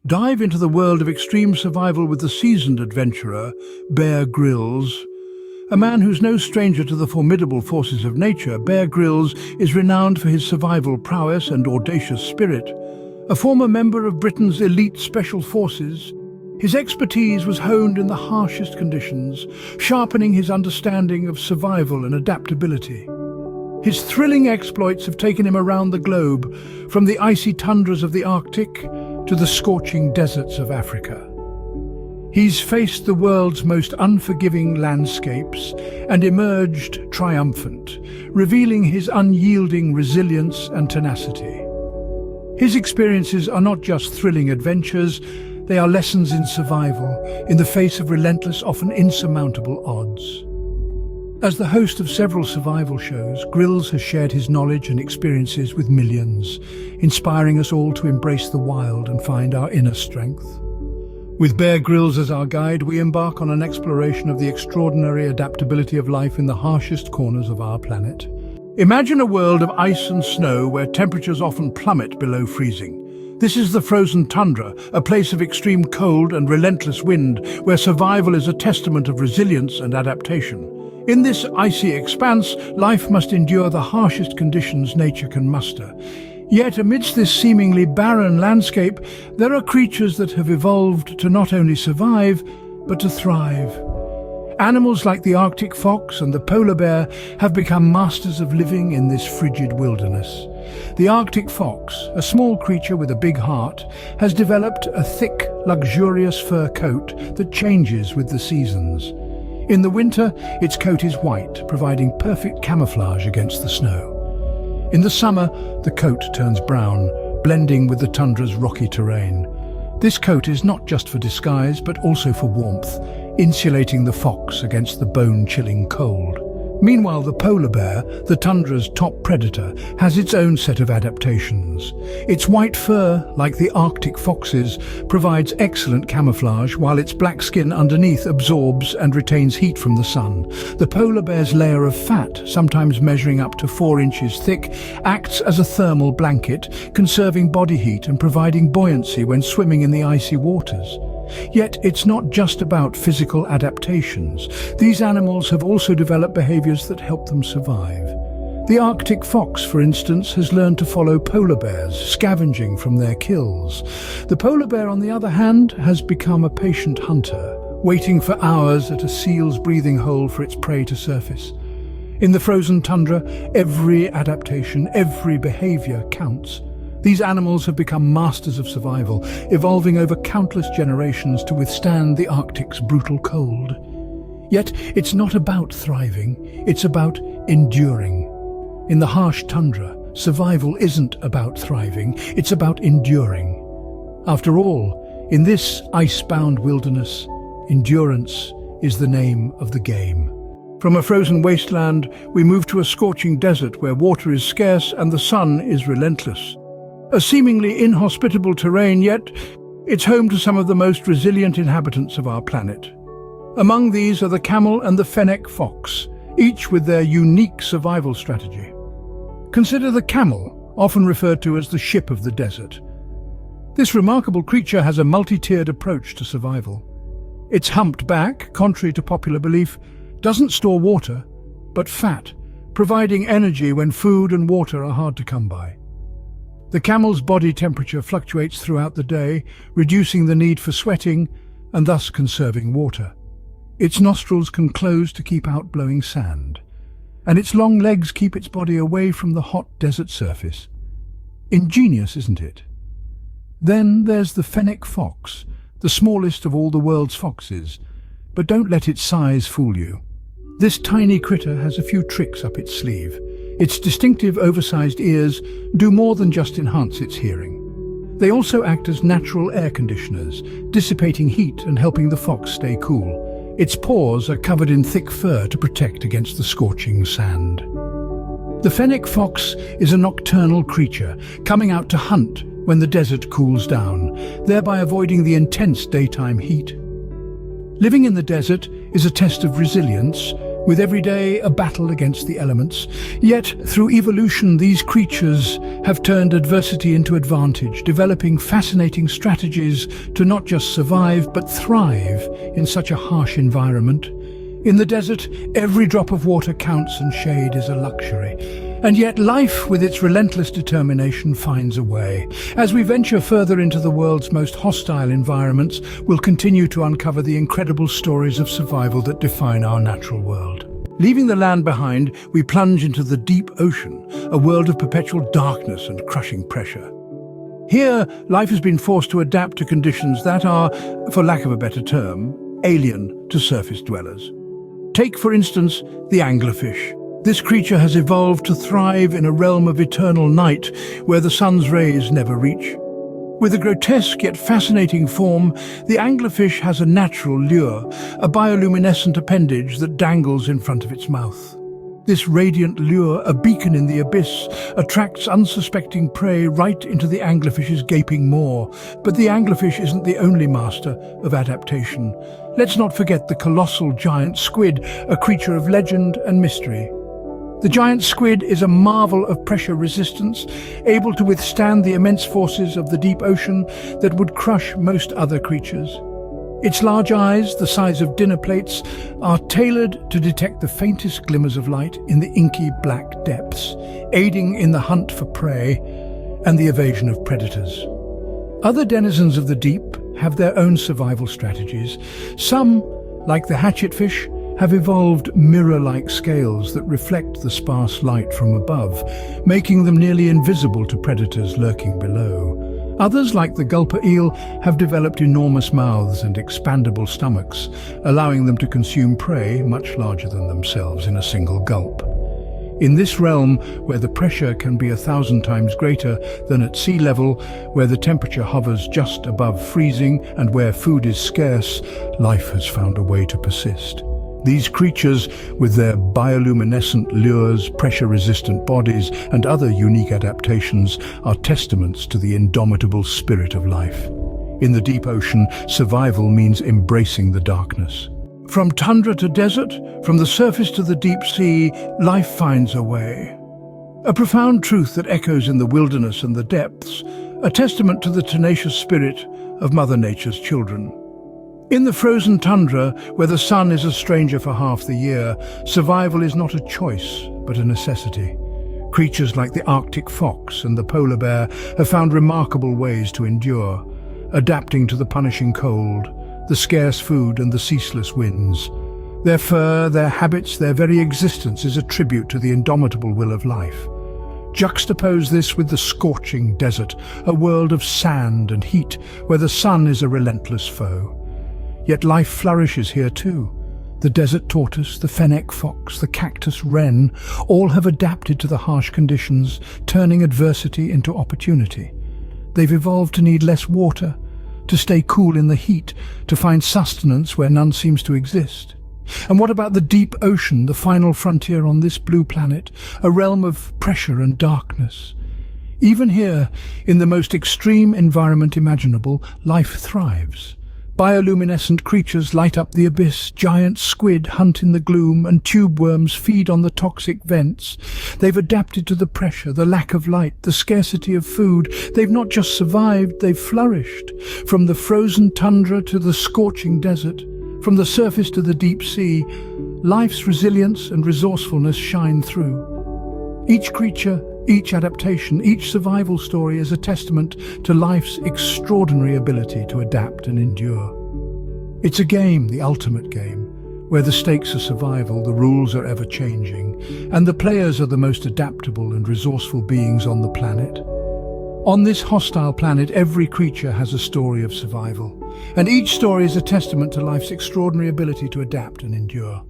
Dive into the world of extreme survival with the seasoned adventurer, Bear Grylls. A man who's no stranger to the formidable forces of nature, Bear Grylls is renowned for his survival prowess and audacious spirit. A former member of Britain's elite special forces, his expertise was honed in the harshest conditions, sharpening his understanding of survival and adaptability. His thrilling exploits have taken him around the globe, from the icy tundras of the Arctic to the scorching deserts of Africa. He's faced the world's most unforgiving landscapes and emerged triumphant, revealing his unyielding resilience and tenacity. His experiences are not just thrilling adventures, they are lessons in survival, in the face of relentless, often insurmountable odds. As the host of several survival shows, Grylls has shared his knowledge and experiences with millions, inspiring us all to embrace the wild and find our inner strength. With Bear Grylls as our guide, we embark on an exploration of the extraordinary adaptability of life in the harshest corners of our planet. Imagine a world of ice and snow where temperatures often plummet below freezing. This is the frozen tundra, a place of extreme cold and relentless wind, where survival is a testament of resilience and adaptation. In this icy expanse, life must endure the harshest conditions nature can muster. Yet amidst this seemingly barren landscape, there are creatures that have evolved to not only survive, but to thrive. Animals like the Arctic fox and the polar bear have become masters of living in this frigid wilderness. The Arctic fox, a small creature with a big heart, has developed a thick, luxurious fur coat that changes with the seasons. In the winter, its coat is white, providing perfect camouflage against the snow. In the summer, the coat turns brown, blending with the tundra's rocky terrain. This coat is not just for disguise, but also for warmth, insulating the fox against the bone-chilling cold. Meanwhile, the polar bear, the tundra's top predator, has its own set of adaptations. Its white fur, like the Arctic fox's, provides excellent camouflage, while its black skin underneath absorbs and retains heat from the sun. The polar bear's layer of fat, sometimes measuring up to 4 inches thick, acts as a thermal blanket, conserving body heat and providing buoyancy when swimming in the icy waters. Yet it's not just about physical adaptations. These animals have also developed behaviors that help them survive. The Arctic fox, for instance, has learned to follow polar bears, scavenging from their kills. The polar bear, on the other hand, has become a patient hunter, waiting for hours at a seal's breathing hole for its prey to surface. In the frozen tundra, every adaptation, every behavior counts. These animals have become masters of survival, evolving over countless generations to withstand the Arctic's brutal cold. Yet it's not about thriving, it's about enduring. In the harsh tundra, survival isn't about thriving, it's about enduring. After all, in this ice-bound wilderness, endurance is the name of the game. From a frozen wasteland, we move to a scorching desert where water is scarce and the sun is relentless. A seemingly inhospitable terrain, yet it's home to some of the most resilient inhabitants of our planet. Among these are the camel and the fennec fox, each with their unique survival strategy. Consider the camel, often referred to as the ship of the desert. This remarkable creature has a multi-tiered approach to survival. Its humped back, contrary to popular belief, doesn't store water, but fat, providing energy when food and water are hard to come by. The camel's body temperature fluctuates throughout the day, reducing the need for sweating and thus conserving water. Its nostrils can close to keep out blowing sand, and its long legs keep its body away from the hot desert surface. Ingenious, isn't it? Then there's the fennec fox, the smallest of all the world's foxes, but don't let its size fool you. This tiny critter has a few tricks up its sleeve. Its distinctive oversized ears do more than just enhance its hearing. They also act as natural air conditioners, dissipating heat and helping the fox stay cool. Its paws are covered in thick fur to protect against the scorching sand. The fennec fox is a nocturnal creature, coming out to hunt when the desert cools down, thereby avoiding the intense daytime heat. Living in the desert is a test of resilience, with every day a battle against the elements. Yet, through evolution, these creatures have turned adversity into advantage, developing fascinating strategies to not just survive, but thrive in such a harsh environment. In the desert, every drop of water counts and shade is a luxury. And yet life, with its relentless determination, finds a way. As we venture further into the world's most hostile environments, we'll continue to uncover the incredible stories of survival that define our natural world. Leaving the land behind, we plunge into the deep ocean, a world of perpetual darkness and crushing pressure. Here, life has been forced to adapt to conditions that are, for lack of a better term, alien to surface dwellers. Take, for instance, the anglerfish. This creature has evolved to thrive in a realm of eternal night where the sun's rays never reach. With a grotesque yet fascinating form, the anglerfish has a natural lure, a bioluminescent appendage that dangles in front of its mouth. This radiant lure, a beacon in the abyss, attracts unsuspecting prey right into the anglerfish's gaping maw. But the anglerfish isn't the only master of adaptation. Let's not forget the colossal giant squid, a creature of legend and mystery. The giant squid is a marvel of pressure resistance, able to withstand the immense forces of the deep ocean that would crush most other creatures. Its large eyes, the size of dinner plates, are tailored to detect the faintest glimmers of light in the inky black depths, aiding in the hunt for prey and the evasion of predators. Other denizens of the deep have their own survival strategies. Some, like the hatchetfish, have evolved mirror-like scales that reflect the sparse light from above, making them nearly invisible to predators lurking below. Others, like the gulper eel, have developed enormous mouths and expandable stomachs, allowing them to consume prey much larger than themselves in a single gulp. In this realm, where the pressure can be 1,000 times greater than at sea level, where the temperature hovers just above freezing, and where food is scarce, life has found a way to persist. These creatures, with their bioluminescent lures, pressure-resistant bodies, and other unique adaptations, are testaments to the indomitable spirit of life. In the deep ocean, survival means embracing the darkness. From tundra to desert, from the surface to the deep sea, life finds a way. A profound truth that echoes in the wilderness and the depths, a testament to the tenacious spirit of Mother Nature's children. In the frozen tundra, where the sun is a stranger for half the year, survival is not a choice, but a necessity. Creatures like the Arctic fox and the polar bear have found remarkable ways to endure, adapting to the punishing cold, the scarce food and the ceaseless winds. Their fur, their habits, their very existence is a tribute to the indomitable will of life. Juxtapose this with the scorching desert, a world of sand and heat, where the sun is a relentless foe. Yet life flourishes here too. The desert tortoise, the fennec fox, the cactus wren, all have adapted to the harsh conditions, turning adversity into opportunity. They've evolved to need less water, to stay cool in the heat, to find sustenance where none seems to exist. And what about the deep ocean, the final frontier on this blue planet, a realm of pressure and darkness? Even here, in the most extreme environment imaginable, life thrives. Bioluminescent creatures light up the abyss, giant squid hunt in the gloom, and tube worms feed on the toxic vents. They've adapted to the pressure, the lack of light, the scarcity of food. They've not just survived, they've flourished. From the frozen tundra to the scorching desert, from the surface to the deep sea, life's resilience and resourcefulness shine through. Each creature, each adaptation, each survival story is a testament to life's extraordinary ability to adapt and endure. It's a game, the ultimate game, where the stakes are survival, the rules are ever-changing, and the players are the most adaptable and resourceful beings on the planet. On this hostile planet, every creature has a story of survival, and each story is a testament to life's extraordinary ability to adapt and endure.